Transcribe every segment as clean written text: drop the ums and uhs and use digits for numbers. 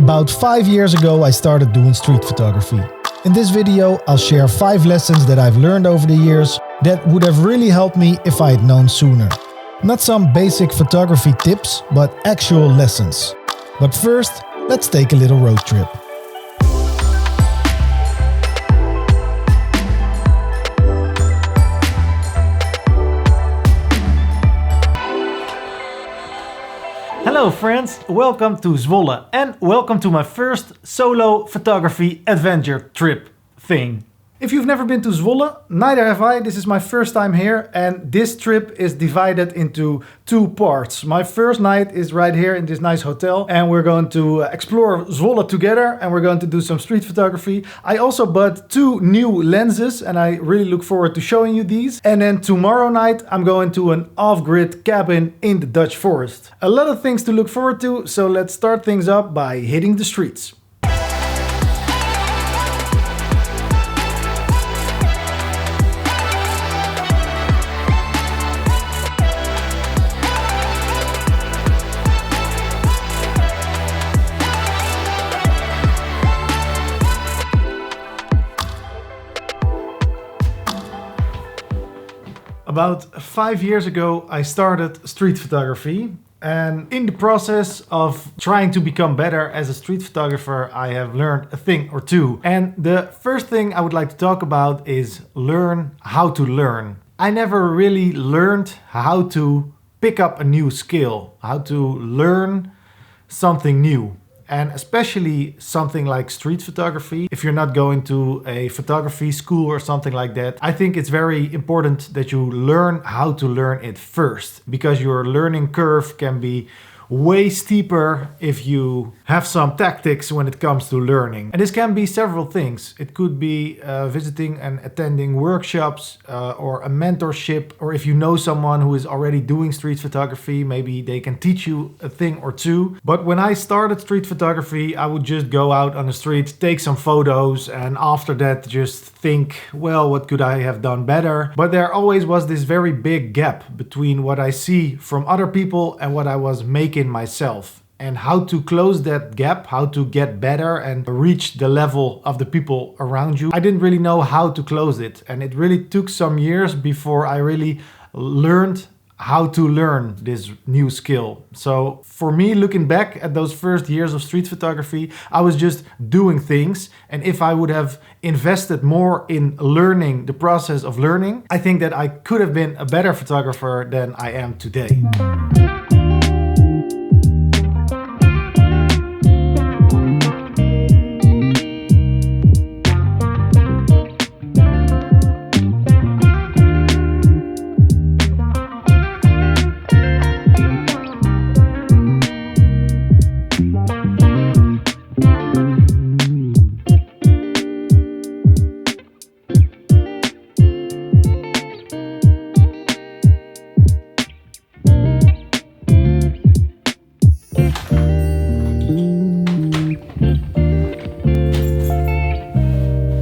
About 5 years ago I started doing street photography. In this video I'll share 5 lessons that I've learned over the years that would have really helped me if I had known sooner. Not some basic photography tips, but actual lessons. But first, let's take a little road trip. Hello friends, welcome to Zwolle and welcome to my first solo photography adventure trip thing. If you've never been to Zwolle, neither have I. This is my first time here and this trip is divided into 2 parts. My first night is right here in this nice hotel and we're going to explore Zwolle together and we're going to do some street photography. I also bought 2 new lenses and I really look forward to showing you these. And then tomorrow night I'm going to an off-grid cabin in the Dutch forest. A lot of things to look forward to, so let's start things up by hitting the streets. About 5 years ago, I started street photography, and in the process of trying to become better as a street photographer, I have learned a thing or 2. And the first thing I would like to talk about is learn how to learn. I never really learned how to pick up a new skill, how to learn something new. And especially something like street photography. If you're not going to a photography school or something like that, I think it's very important that you learn how to learn it first, because your learning curve can be way steeper if you have some tactics when it comes to learning. And this can be several things. It could be visiting and attending workshops or a mentorship, or if you know someone who is already doing street photography, maybe they can teach you a thing or 2. But when I started street photography, I would just go out on the street, take some photos, and after that just think, well, what could I have done better? But there always was this very big gap between what I see from other people and what I was making myself. And how to close that gap, how to get better and reach the level of the people around you. I didn't really know how to close it, and it really took some years before I really learned how to learn this new skill. So for me, looking back at those first years of street photography, I was just doing things. And if I would have invested more in learning the process of learning, I think that I could have been a better photographer than I am today.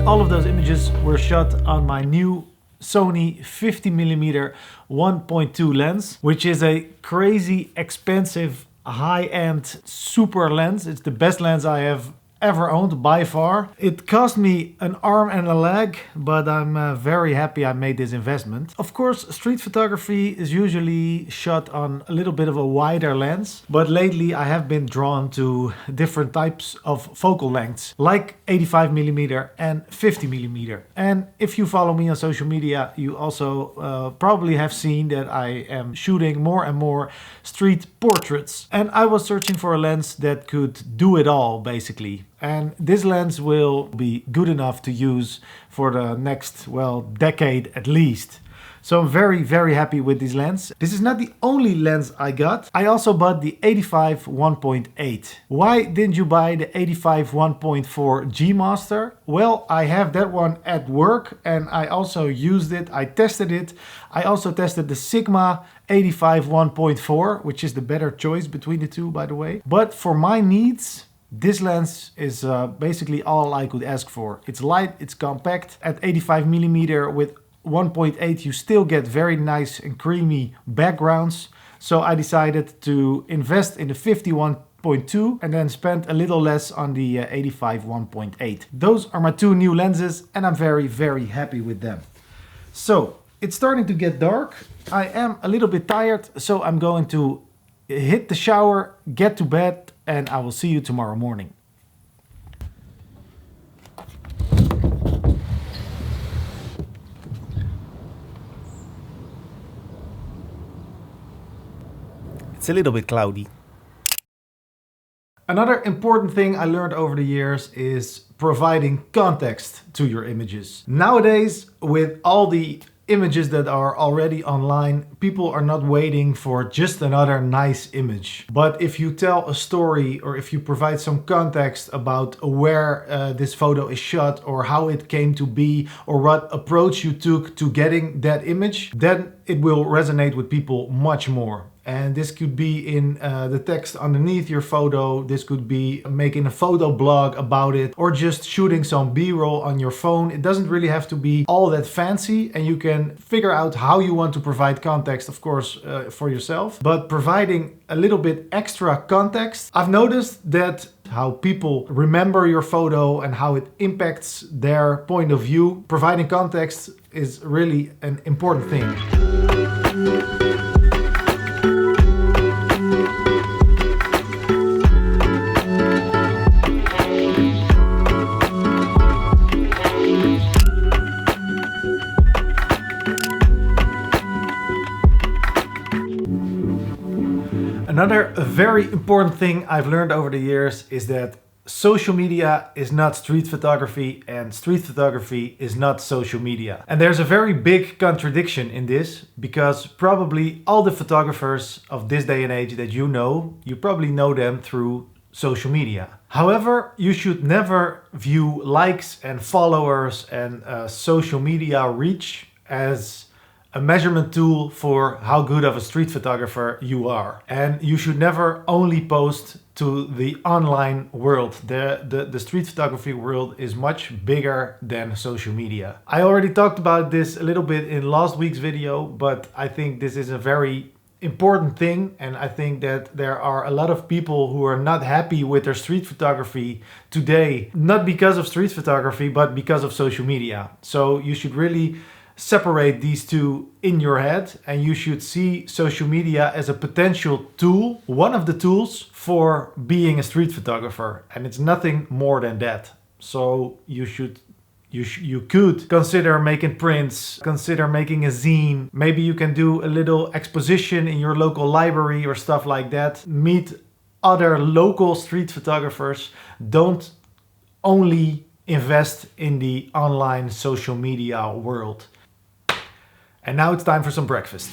All of those images were shot on my new Sony 50mm 1.2 lens, which is a crazy expensive high-end super lens. It's the best lens I have ever owned by far. It cost me an arm and a leg, but I'm very happy I made this investment. Of course, street photography is usually shot on a little bit of a wider lens, but lately I have been drawn to different types of focal lengths, like 85mm and 50mm. And if you follow me on social media, you also probably have seen that I am shooting more and more street portraits. And I was searching for a lens that could do it all, basically. And this lens will be good enough to use for the next, well, decade at least. So I'm very, very happy with this lens. This is not the only lens I got. I also bought the 85 1.8. Why didn't you buy the 85 1.4 G Master? Well, I have that one at work and I also used it. I tested it. I also tested the Sigma 85 1.4, which is the better choice between the two, by the way. But for my needs, this lens is basically all I could ask for. It's light, it's compact. At 85mm with 1.8 you still get very nice and creamy backgrounds. So I decided to invest in the 51 1.2 and then spent a little less on the 85 1.8. Those are my two new lenses and I'm very, very happy with them. So it's starting to get dark. I am a little bit tired, so I'm going to hit the shower, get to bed, and I will see you tomorrow morning. It's a little bit cloudy. Another important thing I learned over the years is providing context to your images. Nowadays, with all the images that are already online, people are not waiting for just another nice image. But if you tell a story or if you provide some context about where this photo is shot or how it came to be or what approach you took to getting that image, then it will resonate with people much more. And this could be in the text underneath your photo. This could be making a photo blog about it or just shooting some B-roll on your phone. It doesn't really have to be all that fancy, and you can figure out how you want to provide context, of course, for yourself. But providing a little bit extra context, I've noticed that how people remember your photo and how it impacts their point of view. Providing context is really an important thing. Another very important thing I've learned over the years is that social media is not street photography and street photography is not social media. And there's a very big contradiction in this, because probably all the photographers of this day and age that you probably know them through social media. However, you should never view likes and followers and social media reach as a measurement tool for how good of a street photographer you are. And you should never only post to the online world. The street photography world is much bigger than social media. I already talked about this a little bit in last week's video, but I think this is a very important thing, and I think that there are a lot of people who are not happy with their street photography today, not because of street photography, but because of social media. So you should really separate these two in your head, and you should see social media as a potential tool, one of the tools for being a street photographer, and it's nothing more than that. So you could consider making prints, consider making a zine. Maybe you can do a little exposition in your local library or stuff like that. Meet other local street photographers. Don't only invest in the online social media world. And now it's time for some breakfast.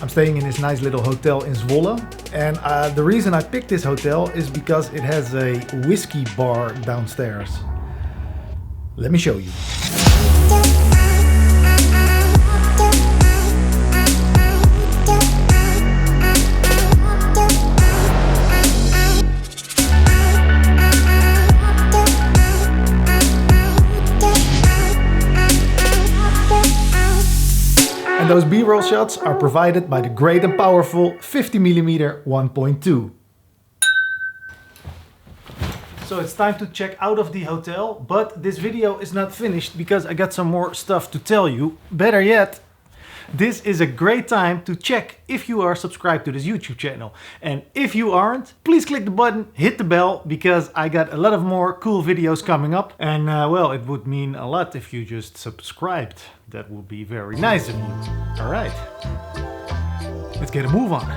I'm staying in this nice little hotel in Zwolle, and the reason I picked this hotel is because it has a whiskey bar downstairs. Let me show you. And those B-roll shots are provided by the great and powerful 50mm 1.2. So it's time to check out of the hotel, but this video is not finished because I got some more stuff to tell you. Better yet, this is a great time to check if you are subscribed to this YouTube channel. And if you aren't, please click the button, hit the bell, because I got a lot of more cool videos coming up. And well, it would mean a lot if you just subscribed. That would be very nice of you. All right, let's get a move on.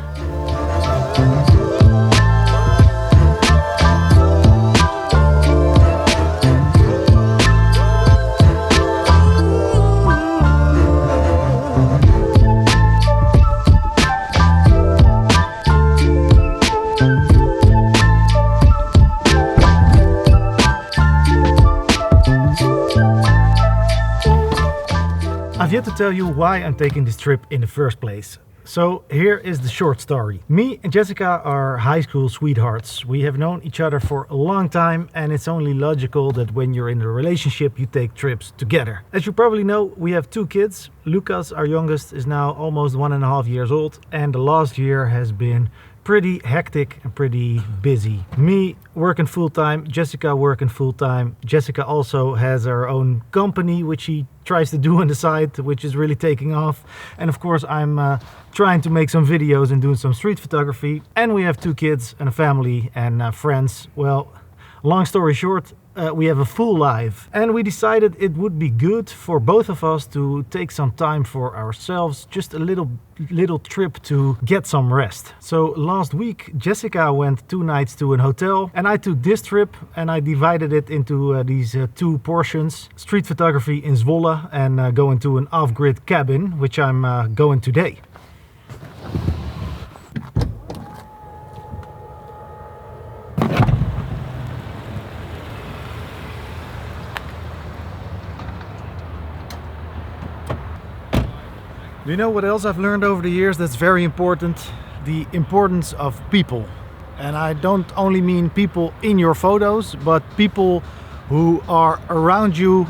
I've yet to tell you why I'm taking this trip in the first place. So here is the short story. Me and Jessica are high school sweethearts. We have known each other for a long time, and it's only logical that when you're in a relationship you take trips together. As you probably know, we have 2 kids. Lucas, our youngest, is now almost 1.5 years old, and the last year has been pretty hectic and pretty busy. Me working full-time, Jessica working full-time. Jessica also has her own company which she tries to do on the side, which is really taking off. And of course I'm trying to make some videos and doing some street photography. And we have 2 kids and a family and friends. Well, long story short, we have a full life, and we decided it would be good for both of us to take some time for ourselves, just a little trip to get some rest. So last week Jessica went 2 nights to an hotel, and I took this trip and I divided it into these 2 portions: street photography in Zwolle and going to an off-grid cabin, which I'm going today. Do you know what else I've learned over the years that's very important? The importance of people. And I don't only mean people in your photos, but people who are around you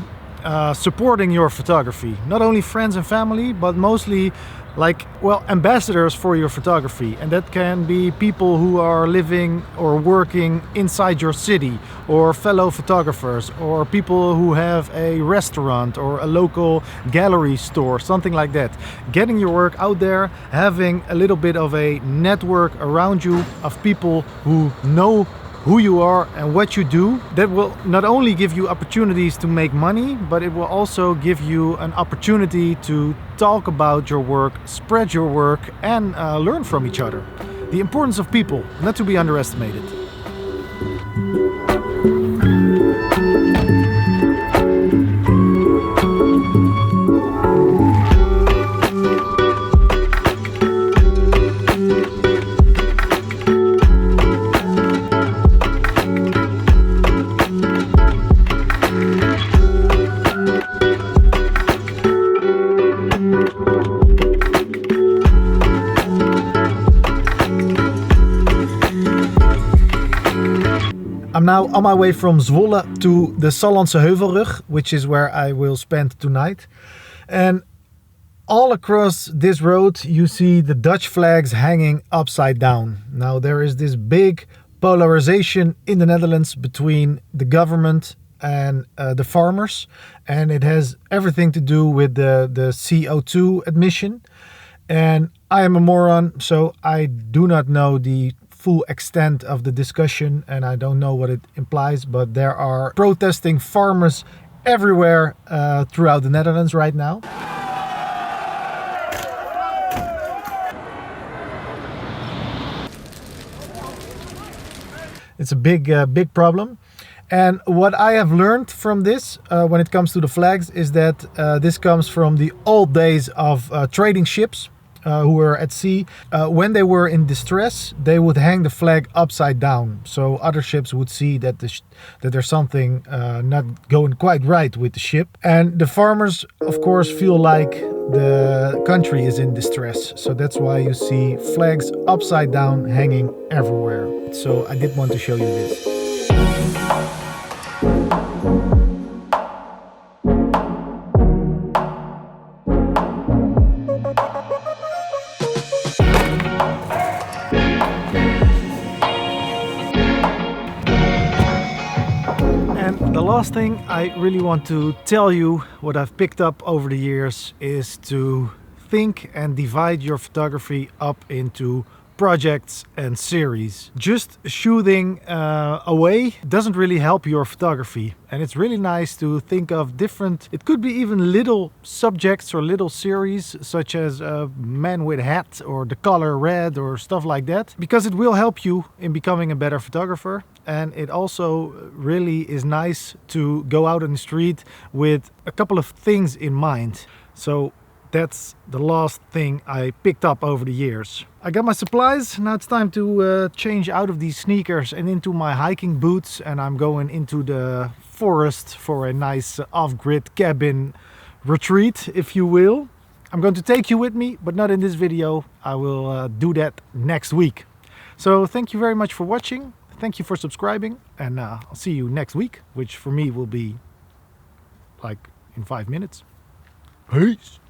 supporting your photography. Not only friends and family, but mostly ambassadors for your photography. And that can be people who are living or working inside your city, or fellow photographers, or people who have a restaurant or a local gallery store, something like that. Getting your work out there, having a little bit of a network around you of people who know who you are and what you do, that will not only give you opportunities to make money, but it will also give you an opportunity to talk about your work, spread your work, and learn from each other. The importance of people, not to be underestimated. I'm now on my way from Zwolle to the Sallandse Heuvelrug, which is where I will spend tonight. And all across this road you see the Dutch flags hanging upside down. Now there is this big polarization in the Netherlands between the government and the farmers, and it has everything to do with the CO2 emission. And I am a moron, so I do not know the full extent of the discussion, and I don't know what it implies, but there are protesting farmers everywhere throughout the Netherlands right now. It's a big problem. And what I have learned from this when it comes to the flags is that this comes from the old days of trading ships who were at sea. When they were in distress, they would hang the flag upside down, so other ships would see that that there's something not going quite right with the ship. And the farmers, of course, feel like the country is in distress, so that's why you see flags upside down hanging everywhere. So I did want to show you this. The last thing I really want to tell you, what I've picked up over the years, is to think and divide your photography up into projects and series. Just shooting away doesn't really help your photography, and it's really nice to think of different, it could be even little subjects or little series, such as Man with a Hat or The Color Red or stuff like that, because it will help you in becoming a better photographer. And it also really is nice to go out on the street with a couple of things in mind. So that's the last thing I picked up over the years. I got my supplies. Now it's time to change out of these sneakers and into my hiking boots, and I'm going into the forest for a nice off-grid cabin retreat, if you will. I'm going to take you with me, but not in this video. I will do that next week. So thank you very much for watching. Thank you for subscribing, and I'll see you next week, which for me will be like in 5 minutes. Peace.